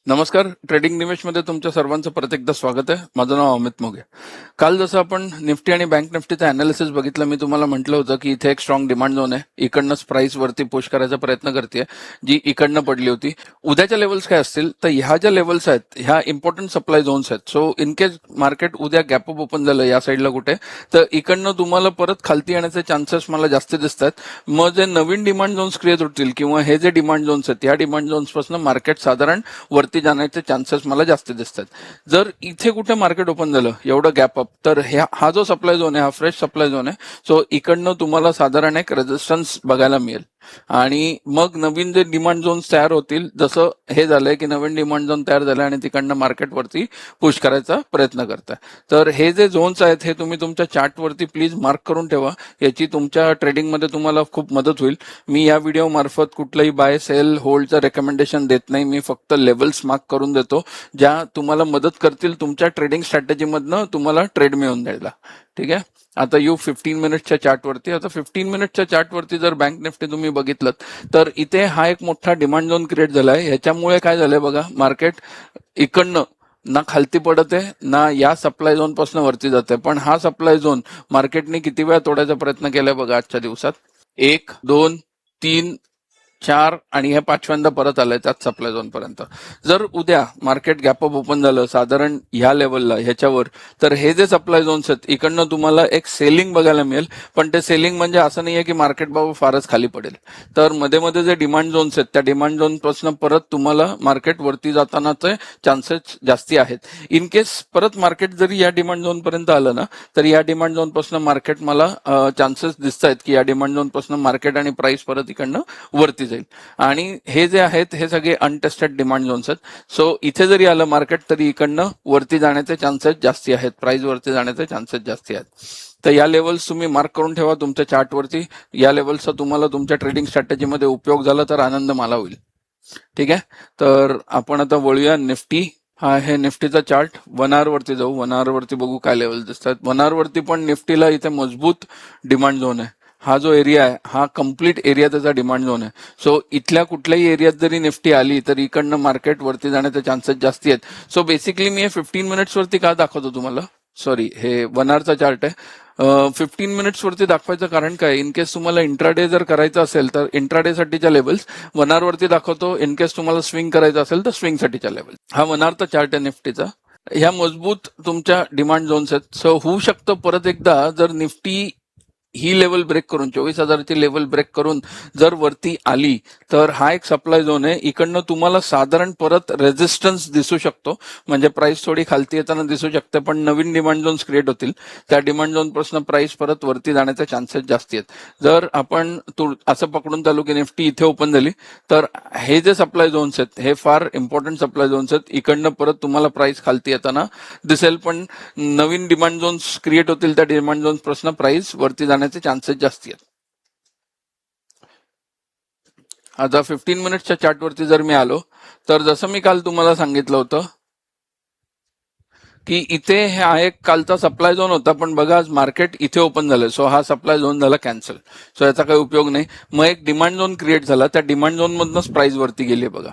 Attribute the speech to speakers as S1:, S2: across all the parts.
S1: नमस्कार. ट्रेडिंग निमेशमध्ये तुमच्या सर्वांचं परत एकदा स्वागत आहे. माझं नाव अमित मोघे. काल जसं आपण निफ्टी आणि बँक निफ्टीचं अनालिसिस बघितलं, मी तुम्हाला म्हटलं होतं की इथे एक स्ट्रॉंग डिमांड झोन आहे, इकडनंच प्राइस वरती पुश करायचा प्रयत्न करते, जी इकडनं पडली होती. उद्याच्या लेवल्स काय असतील तर ह्या ज्या लेवल्स आहेत ह्या इम्पॉर्टंट सप्लाय झोन्स आहेत. सो इन केस मार्केट उद्या गॅप अप ओपन झालं या साईडला कुठे, तर इकडनं तुम्हाला परत खालती येण्याचे चान्सेस मला जास्त दिसत आहेत. मग जे नवीन डिमांड झोन्स क्रिएट होतील किंवा हे जे डिमांड झोन्स आहेत या डिमांड झोन्स पासून मार्केट साधारण वरती जाण्याचे चान्सेस मला जास्त दिसतात. जर इथे कुठे मार्केट ओपन झालं एवढं गॅप अप, तर हा जो सप्लाय झोन आहे हा फ्रेश सप्लाय झोन आहे. सो इकडनं तुम्हाला साधारण एक रेजिस्टन्स बघायला मिळेल आणि मग नवीन जे डिमांड झोन्स तयार होतील, जसं हे झालंय की नवीन डिमांड झोन तयार झालं आणि तिकडनं मार्केट वरती पुश करायचा प्रयत्न करताय, तर हे जे झोन्स आहेत हे तुम्ही तुमच्या चार्ट वरती प्लीज मार्क करून ठेवा. याची तुमच्या ट्रेडिंगमध्ये तुम्हाला खूप मदत होईल. मी या व्हिडिओ मार्फत कुठलंही बाय सेल होल्डचं रेकमेंडेशन देत नाही. मी फक्त लेवल्स मार्क करून देतो ज्या तुम्हाला मदत करतील तुमच्या ट्रेडिंग स्ट्रॅटेजीमधनं तुम्हाला ट्रेड मिळवून द्यायला. ठीक आहे. आता 15 मिनिटच्या चार्टवरती, आता 15 मिनिटच्या चार्टवरती जर बँक निफ्टी तुम्ही बघितलं तर इथे हा एक मोठा डिमांड झोन क्रिएट झालाय. ह्याच्यामुळे काय झालंय बघा, मार्केट इकडनं ना खालती पडत आहे ना या सप्लाय झोन पासून वरती जात आहे. पण हा सप्लाय झोन मार्केटने किती वेळा तोडायचा प्रयत्न केलाय बघा आजच्या दिवसात. 1, 2, 3, 4 आणि हे पाचव्यांदा परत आलंय त्याच सप्लाय झोन पर्यंत. जर उद्या मार्केट गॅप अप ओपन झालं साधारण ह्या लेवलला ह्याच्यावर, तर हे जे सप्लाय झोन्स आहेत इकडनं तुम्हाला एक सेलिंग बघायला मिळेल. पण ते सेलिंग म्हणजे असं नाहीये की मार्केट बाबा फारच खाली पडेल. तर मध्ये मध्ये जे डिमांड झोन्स आहेत त्या डिमांड झोन पासून परत तुम्हाला मार्केट वरती जातानाचे चान्सेस जास्ती आहेत. इन केस परत मार्केट जरी या डिमांड झोन पर्यंत आलं ना, तर या डिमांड झोन पासून मार्केट मला चान्सेस दिसत आहेत की या डिमांड झोन पासून मार्केट आणि प्राइस परत इकडनं वरती जाईल. आणि हे जे आहेत हे सगळे अनटेस्टेड डिमांड झोन्स आहेत. सो इथे जरी आलं मार्केट तरी इकडनं वरती जाण्याचे चान्सेस जास्ती आहेत, प्राइस वरती जाण्याचे चान्सेस जास्ती आहेत. तर या लेवल्स तुम्ही मार्क करून ठेवा तुमच्या चार्टवरती. या लेवल्सचा तुम्हाला तुमच्या ट्रेडिंग स्ट्रॅटेजीमध्ये उपयोग झाला तर आनंद मला होईल. ठीक आहे. तर आपण आता वळूया निफ्टी. हा आहे निफ्टीचा चार्ट. 1 आवर वरती जाऊ. 1 आवर वरती बघू काय लेवल दिसतात. 1 आवर वरती पण निफ्टीला इथे मजबूत डिमांड झोन आहे. हा जो एरिया आहे हा कम्प्लीट एरिया त्याचा डिमांड झोन आहे. सो इथल्या कुठल्याही एरियात जरी निफ्टी आली तर इकडनं मार्केट वरती जाण्याचे चान्सेस जास्ती आहेत. सो बेसिकली मी हे 15 मिनिट्स वरती का दाखवतो तुम्हाला, सॉरी हे 1 आवरचा चार्ट आहे. 15 मिनिट्स वरती दाखवायचं कारण काय, इन केस तुम्हाला इंट्राडे जर करायचं असेल तर इंट्राडे साठीच्या लेवल्स 1 आवर वरती दाखवतो. इन केस तुम्हाला स्विंग करायचं असेल तर स्विंग साठीच्या लेवल. हा 1 आवरचा चार्ट आहे निफ्टीचा. ह्या मजबूत तुमच्या डिमांड झोन्स आहेत. सो होऊ शकतं परत एकदा जर निफ्टी ही लेवल ब्रेक करून 24,000ची लेवल ब्रेक करून जर वरती आली तर हा एक सप्लाय झोन आहे. इकडनं तुम्हाला साधारण परत रेजिस्टन्स दिसू शकतो, म्हणजे प्राइस थोडी खालती येताना दिसू शकते. पण नवीन डिमांड झोन्स क्रिएट होतील, त्या डिमांड झोन पासून प्राइस परत वरती जाण्याचे चान्सेस जास्ती आहेत. जर आपण असं पकडून चालू की निफ्टी इथे ओपन झाली तर हे जे सप्लाय झोन्स आहेत हे फार इम्पॉर्टंट सप्लाय झोन्स आहेत. इकडनं परत तुम्हाला प्राइस खालती येताना दिसेल, पण नवीन डिमांड झोन्स क्रिएट होतील त्या डिमांड झोन्स पासून प्राइस वरती जाण्याचे चान्सेस जास्ती आहेत. आता 15 मिनिटच्या चार्टवरती जर मी आलो तर जसं मी काल तुम्हाला सांगितलं होतं की इथे हा एक कालचा सप्लाय झोन होता, पण बघा आज मार्केट इथे ओपन झालं. सो हा सप्लाय झोन झाला कॅन्सल. सो याचा काही उपयोग नाही. मग एक डिमांड झोन क्रिएट झाला, त्या डिमांड झोन मधनच प्राइस वरती गेली बघा.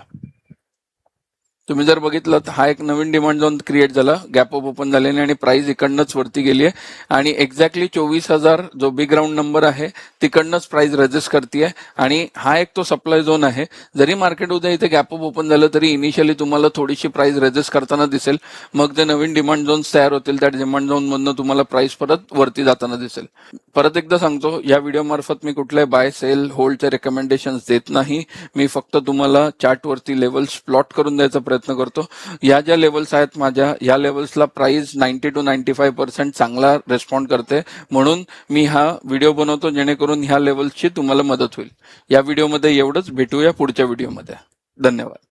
S1: तुम्ही जर बघितलं तर हा एक नवीन डिमांड झोन क्रिएट झाला, गॅप अप ओपन झाल्याने आणि प्राइस इकडनंच वरती गेली आहे आणि एक्झॅक्टली 24,000 जो बिग राऊंड नंबर आहे तिकडनंच प्राइस रेजिस्ट करते आणि हा एक तो सप्लाय झोन आहे. जरी मार्केट उद्या इथे गॅप अप ओपन झालं तरी इनिशियली तुम्हाला थोडीशी प्राइस रेजिस्ट करताना दिसेल. मग जे नवीन डिमांड झोन्स तयार होतील त्या डिमांड झोन मधनं तुम्हाला प्राइस परत वरती जाताना दिसेल. परत एकदा सांगतो, या व्हिडिओ मार्फत मी कुठल्याही बाय सेल होल्डचे रेकमेंडेशन देत नाही. मी फक्त तुम्हाला चार्टवरती लेवल्स प्लॉट करून द्यायचा प्रयत्न करतो. या ज्या लेवल्स आहेत माझ्या, या लेवल्सला प्राइस 90 to 95% चांगला रिस्पॉन्ड करते, म्हणून मी हा व्हिडिओ बनवतो जेणेकरून ह्या लेवल्सची तुम्हाला मदत होईल. या व्हिडिओमध्ये एवढंच. भेटूया पुढच्या व्हिडिओमध्ये. धन्यवाद.